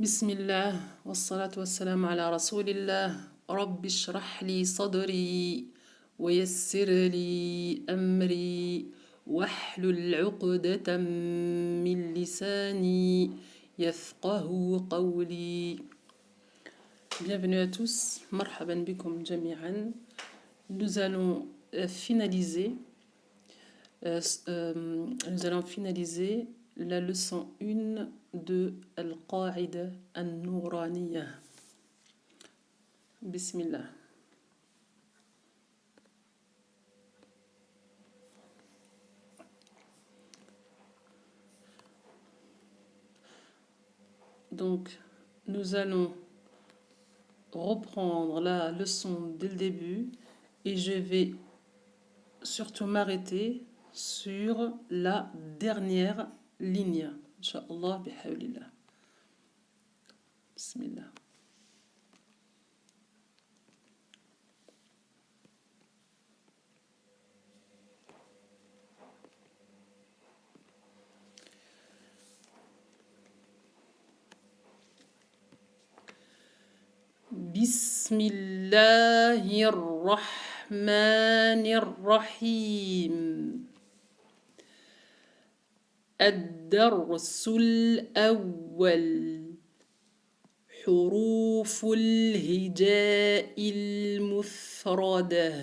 بسم الله والصلاة والسلام على رسول الله رب اشرح لي صدري ويسر لي أمري واحلل عقدة من لساني يفقه قولي. Bienvenue à tous, مرحبا بكم جميعا. Nous allons finaliser la leçon 1 de Al-Qa'ida Al-Nouraniyah. Bismillah. Donc, nous allons reprendre la leçon dès le début et je vais surtout m'arrêter sur la dernière ligne. Inch'Allah bihawlillah. Bismillah. بسم الله الرحمن الرحيم. الدرس الأول حروف الهجاء المفردة.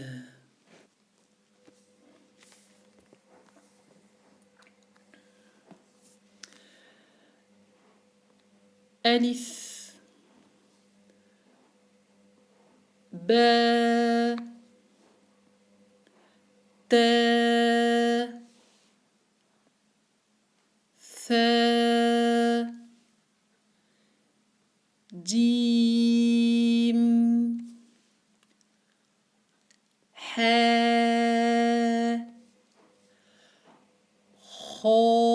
ألف با تا ثا جيم حا خا.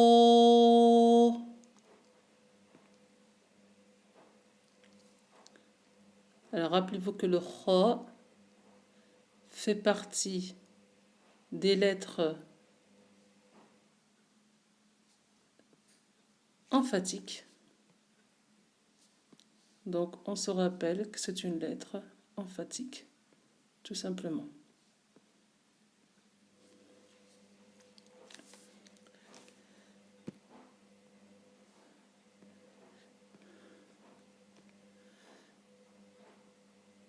Alors rappelez-vous que le kha fait partie des lettres emphatiques. Donc on se rappelle que c'est une lettre emphatique, tout simplement.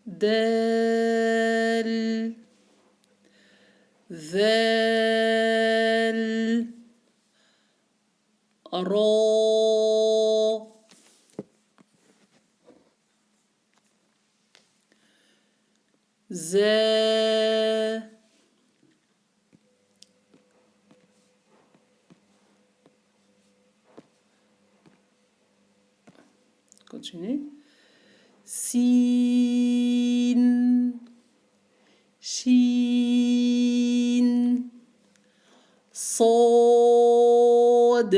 دال ذال را زا continue سين شين صاد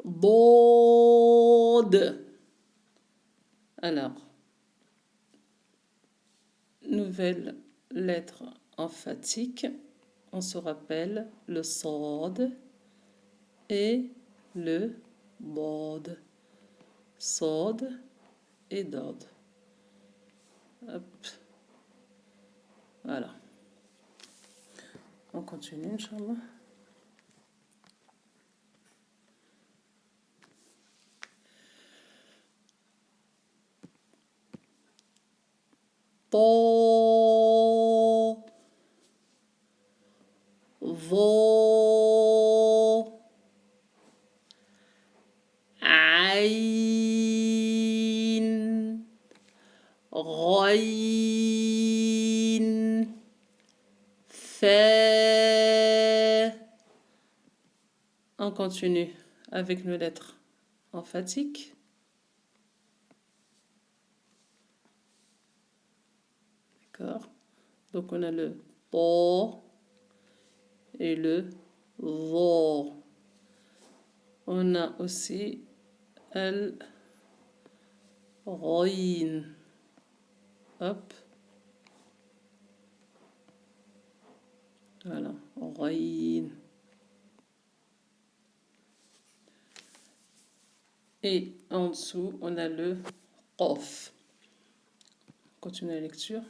ضاد. Alors, nouvelle lettre emphatique, on se rappelle le صاد et le ضاد. صاد et ضاد. Hop. Voilà. On continue, Inch'Allah. طا ظا عين غين ثا. On continue avec nos lettres emphatiques. D'accord. Donc on a le ta et le dha. On a aussi al ghayn. Hop. Voilà, ghayn. Et en dessous, on a le qaf. Continue la lecture.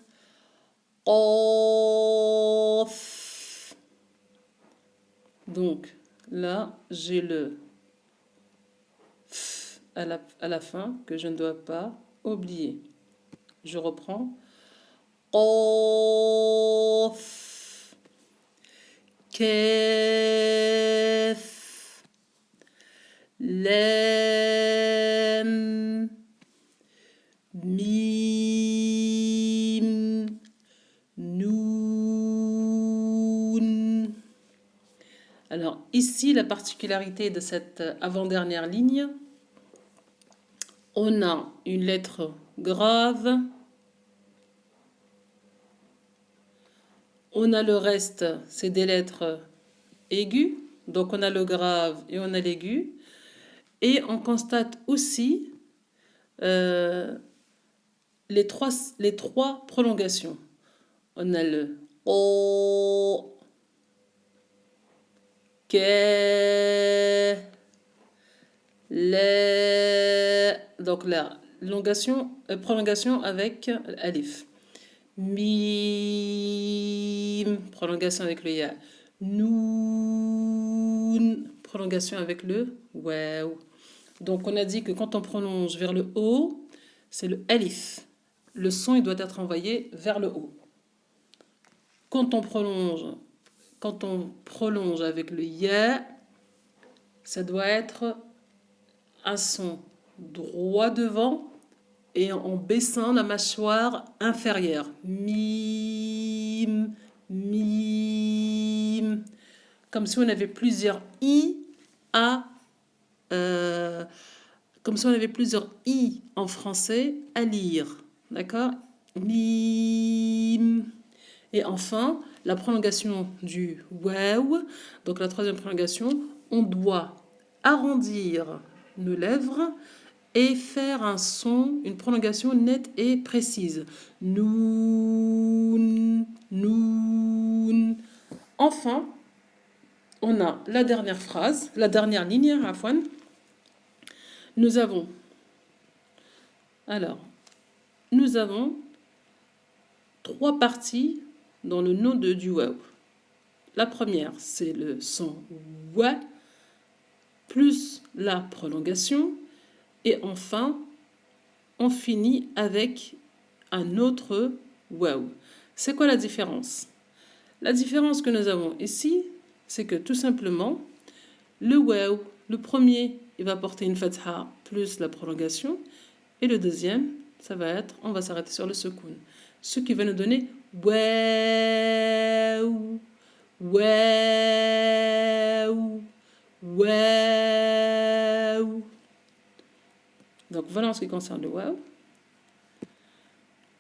Qaf. Donc, là, j'ai le f à la fin que je ne dois pas oublier. Je reprends. Qaf. Kaf. Lam. Mim. Noun. Alors ici, la particularité de cette avant-dernière ligne, on a une lettre grave, on a le reste, c'est des lettres aiguës, donc on a le grave et on a l'aigu, et on constate aussi les trois prolongations. On a le O, Ke, Le, donc la prolongation avec alif. Mim, prolongation avec le ya. Noun, prolongation avec le waw. Donc on a dit que quand on prolonge vers le haut, c'est le alif. Le son il doit être envoyé vers le haut. Quand on prolonge avec le ya, ça doit être un son droit devant et en baissant la mâchoire inférieure. Mim, mim. Comme si on avait plusieurs i comme si on avait plusieurs i en français à lire. D'accord? Mim. Et enfin, la prolongation du waw, donc la troisième prolongation, on doit arrondir nos lèvres et faire un son, une prolongation nette et précise. Noun, noun. Enfin, on a la dernière phrase, la dernière ligne, afwan. Nous avons trois parties dans le nom du waw. La première, c'est le son wa plus la prolongation. Et enfin, on finit avec un autre waw. C'est quoi la différence? La différence que nous avons ici, c'est que tout simplement, le waw, le premier, il va porter une fatha plus la prolongation. Et le deuxième, ça va être, on va s'arrêter sur le sukoun. Ce qui va nous donner waw, waw, waw. Donc voilà en ce qui concerne le waw.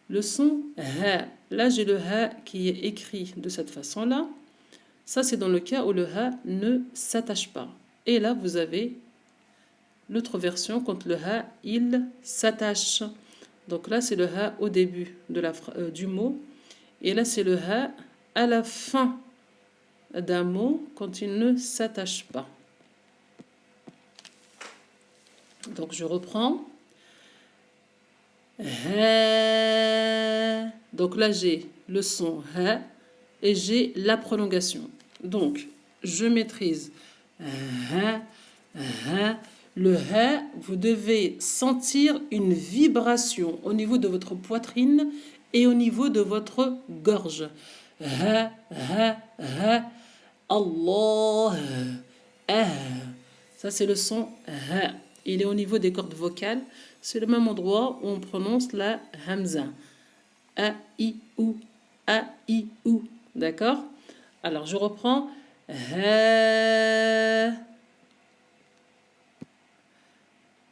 Le son ha. Là, j'ai le ha qui est écrit de cette façon-là. Ça, c'est dans le cas où le ha ne s'attache pas. Et là, vous avez l'autre version quand le ha, il s'attache. Donc là, c'est le ha au début du mot. Et là, c'est le ha à la fin d'un mot quand il ne s'attache pas. Donc je reprends. Ha. Donc là, j'ai le son ha et j'ai la prolongation. Donc, je maîtrise ha, ha. Le ha, vous devez sentir une vibration au niveau de votre poitrine et au niveau de votre gorge. Ha, ha, ha. Allah. Ah. Ça, c'est le son ha. Il est au niveau des cordes vocales. C'est le même endroit où on prononce la hamza. A, I, ou. A, I, ou. D'accord? Alors, je reprends. Ha.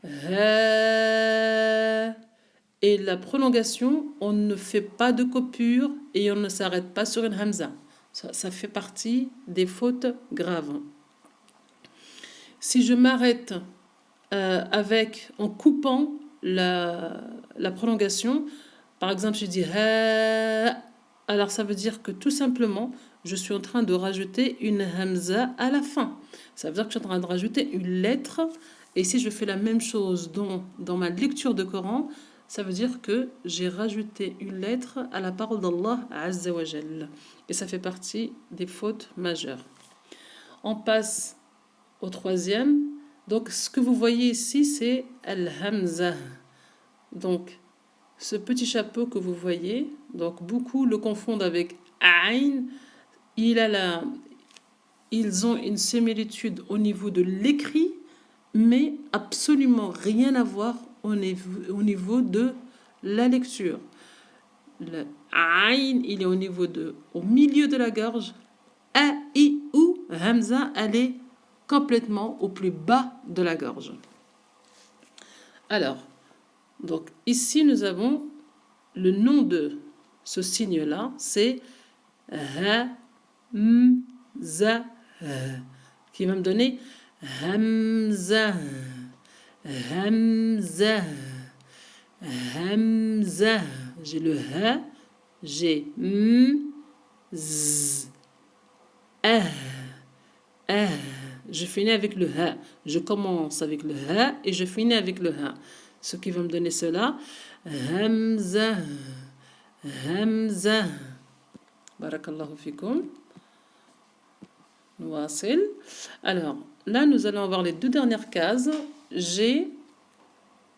Ha. Et la prolongation, on ne fait pas de coupure et on ne s'arrête pas sur une hamza. Ça fait partie des fautes graves. Si je m'arrête en coupant la prolongation, par exemple, je dis ha, alors ça veut dire que tout simplement, je suis en train de rajouter une hamza à la fin. Ça veut dire que je suis en train de rajouter une lettre. Et si je fais la même chose dans ma lecture de Coran, ça veut dire que j'ai rajouté une lettre à la parole d'Allah Azza wa Jal. Et ça fait partie des fautes majeures. On passe au troisième. Donc, ce que vous voyez ici, c'est Al-Hamza. Donc, ce petit chapeau que vous voyez, donc beaucoup le confondent avec Ain. Ils ont une similitude au niveau de l'écrit, mais absolument rien à voir au niveau de la lecture. Le Ain, il est au milieu de la gorge. A, I, ou, Hamza, elle est complètement au plus bas de la gorge. Alors, donc ici nous avons le nom de ce signe-là, c'est Hamza, qui va me donner Hamza, Hamza, Hamza. J'ai le Ha, j'ai Z, je finis avec le Ha. Je commence avec le Ha et je finis avec le Ha. Ce qui va me donner cela. Hamza. Hamza. Barakallahu fikum. Nouasil. Alors, là, nous allons avoir les deux dernières cases. J'ai,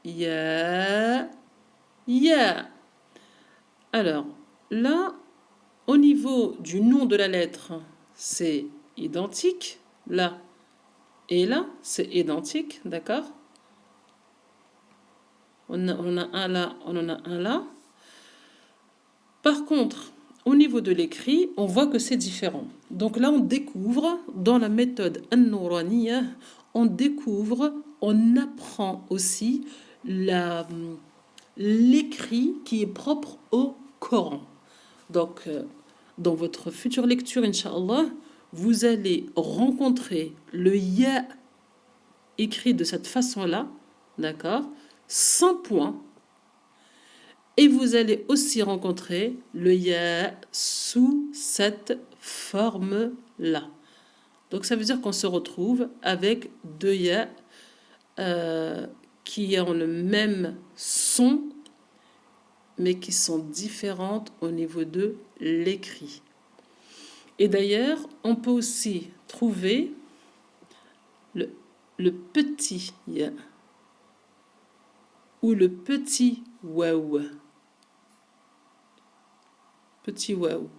Ya, Ya. Alors, là, au niveau du nom de la lettre, c'est identique. Là et là, c'est identique, d'accord? On en a un là, on en a un là. Par contre, au niveau de l'écrit, on voit que c'est différent. Donc là, on découvre, dans la méthode An-Nouraniyya, on apprend aussi l'écrit qui est propre au Coran. Donc, dans votre future lecture, Inch'Allah, vous allez rencontrer le Ya écrit de cette façon-là, d'accord, sans point. Et vous allez aussi rencontrer le Ya sous cette forme-là. Donc ça veut dire qu'on se retrouve avec deux Ya qui ont le même son, mais qui sont différentes au niveau de l'écrit. Et d'ailleurs, on peut aussi trouver le petit Ya ou le petit Waw. Petit Waw.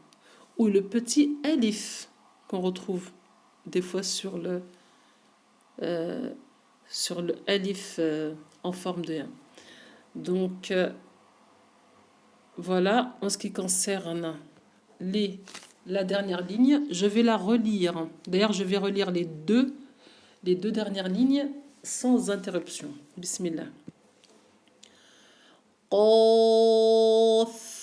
Ou le petit Alif qu'on retrouve des fois sur le Alif en forme de Ya. Donc, voilà en ce qui concerne la dernière ligne. Je vais la relire. D'ailleurs, je vais relire les deux dernières lignes sans interruption. Bismillah. Qaf,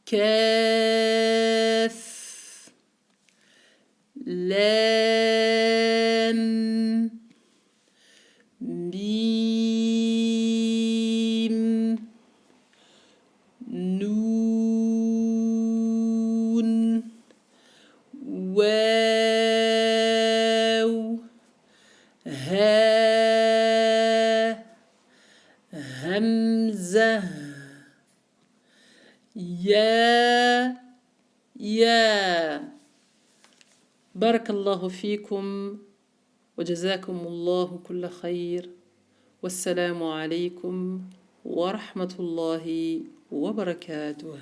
Kaf, Lam, Mim, Noun, Waw, Ha, Hamza, Ya, Ya. Barakallahu fikum wa jazakumullahu kulla khair. Wassalamu alaikum wa rahmatullahi wa barakatuh.